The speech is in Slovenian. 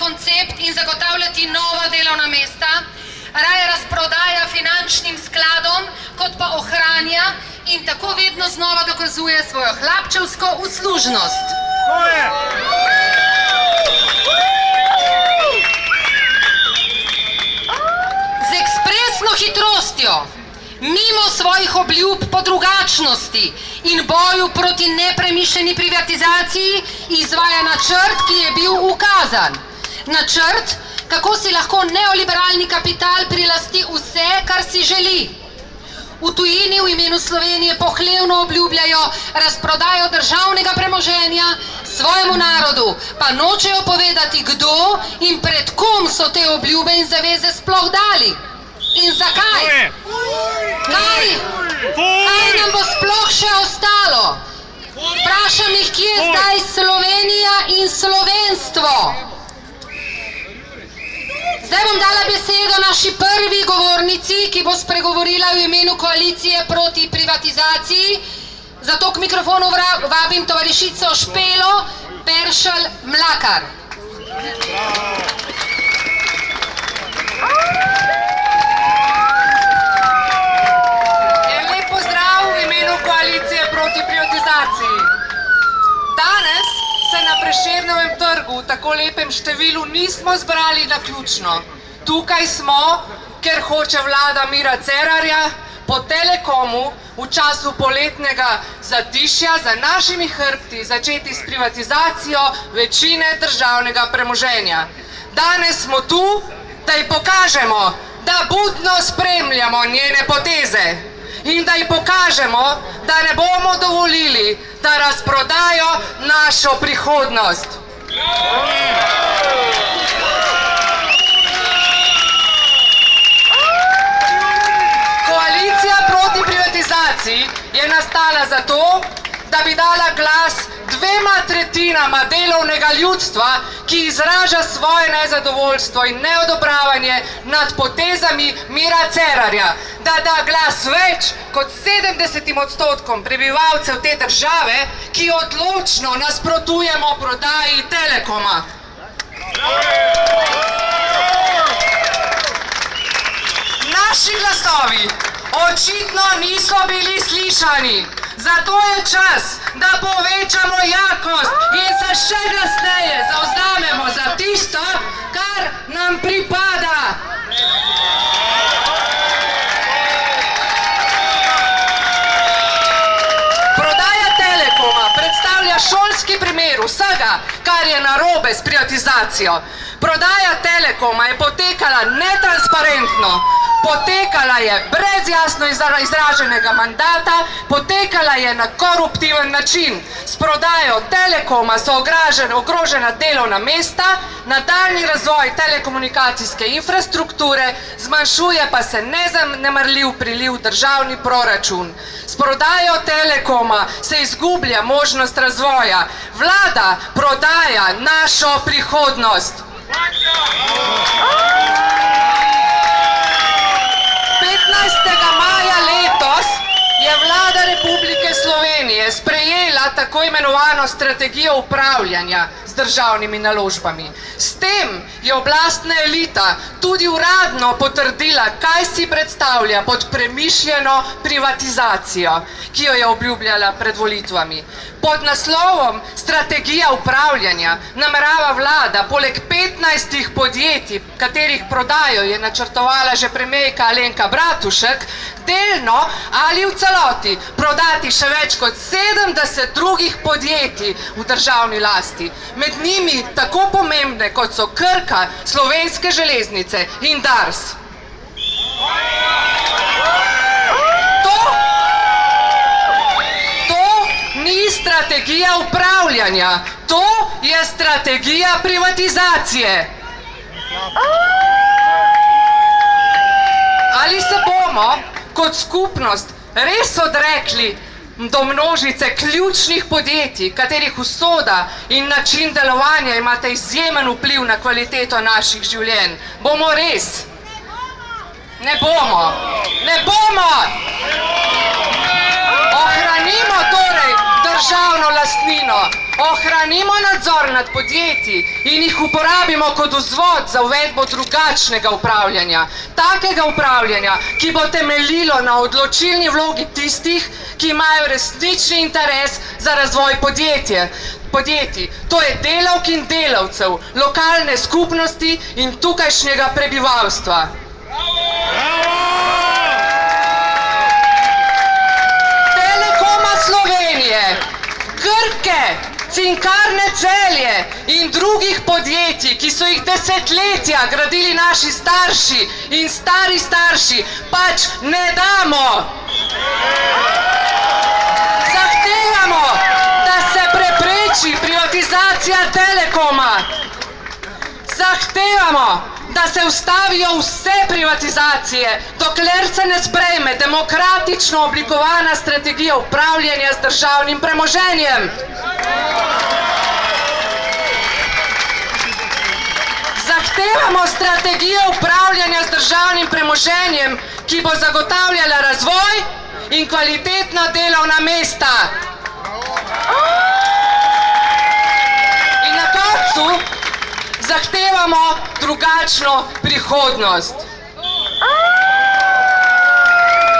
koncept in zagotavljati nova delovna mesta, raje razprodaja finančnim skladom, kot pa ohranja in tako vedno znova dokazuje svojo hlapčevsko uslužnost. Z ekspresno hitrostjo, mimo svojih obljub po drugačnosti in boju proti nepremišljeni privatizaciji izvaja načrt, ki je bil ukazan. Načrt, kako si lahko neoliberalni kapital prilasti vse, kar si želi. V tujini v imenu Slovenije pohlevno obljubljajo razprodajo državnega premoženja svojemu narodu, pa nočejo povedati, kdo in pred kom so te obljube in zaveze sploh dali. In zakaj? Kaj nam bo sploh še ostalo? Vprašam jih, kje je zdaj Slovenija in slovenstvo? Zdaj bom dala besedo naši prvi govornici, ki bo spregovorila v imenu koalicije proti privatizaciji. Zato k mikrofonu vabim tovarišico Špelo Peršelj Mlakar. Lep pozdrav v imenu koalicije proti privatizaciji. Danes se na Prešernovem trgu v tako lepem številu nismo zbrali naključno. Tukaj smo, ker hoče vlada Mira Cerarja po Telekomu v času poletnega zatišja za našimi hrbti začeti s privatizacijo večine državnega premoženja. Danes smo tu, da ji pokažemo, da budno spremljamo njene poteze in da ji pokažemo, da ne bomo dovolili, da razprodajo našo prihodnost. Koalicija proti privatizaciji je nastala zato, da bi dala glas 2/3 delovnega ljudstva, ki izraža svoje nezadovoljstvo in neodobravanje nad potezami Mira Cerarja, da da glas več kot 70% prebivalcev te države, ki odločno nasprotujemo prodaji Telekoma. Naši glasovi očitno niso bili slišani. Zato je čas, da povečamo jakost in se še glasneje zavzamemo za tisto, kar nam pripada. Prodaja Telekoma predstavlja šolski primer vsega, kar je narobe s privatizacijo. Prodaja Telekoma je potekala netransparentno, potekala je brez jasno izraženega mandata, potekala je na koruptiven način. S prodajo Telekoma so ogrožena delovna mesta, nadaljnji razvoj telekomunikacijske infrastrukture, zmanjšuje pa se nezanemarljiv priliv v državni proračun. S prodajo Telekoma se izgublja možnost razvoja. Vlada prodaja našo prihodnost. 15. maja letos je vlada Republike Slovenije sprejela tako imenovano strategijo upravljanja z državnimi naložbami. S tem je oblastna elita tudi uradno potrdila, kaj si predstavlja pod premišljeno privatizacijo, ki jo je obljubljala pred volitvami. Pod naslovom strategija upravljanja namerava vlada poleg 15 podjetij, katerih prodajo je načrtovala že premierka Alenka Bratušek, delno ali v celoti prodati še več kot 70 drugih podjetij v državni lasti. Med njimi tako pomembne, kot so Krka, Slovenske železnice in Dars. To ni strategija upravljanja, to je strategija privatizacije. Ali se bomo kot skupnost res odrekli do množice ključnih podjetij, katerih usoda in način delovanja imate izjemen vpliv na kvaliteto naših življenj? Bomo res? Ne bomo. Ne bomo! Ohranimo torej državno lastnino, Ohranimo nadzor nad podjetji in jih uporabimo kot vzvod za uvedbo drugačnega upravljanja. Takega upravljanja, ki bo temeljilo na odločilni vlogi tistih, ki imajo resnični interes za razvoj podjetij. To je delavk in delavcev, lokalne skupnosti in tukajšnjega prebivalstva. Telekoma Slovenije, Krke, Cinkarne Celje in drugih podjetij, ki so jih desetletja gradili naši starši in stari starši, pač ne damo. Zahtevamo, da se prepreči privatizacija Telekoma. Zahtevamo, da se ustavijo vse privatizacije, dokler se ne sprejme demokratično oblikovana strategija upravljanja z državnim premoženjem. Zahtevamo strategijo upravljanja z državnim premoženjem, ki bo zagotavljala razvoj in kvalitetna delovna mesta. In na koncu zahtevamo drugačno prihodnost.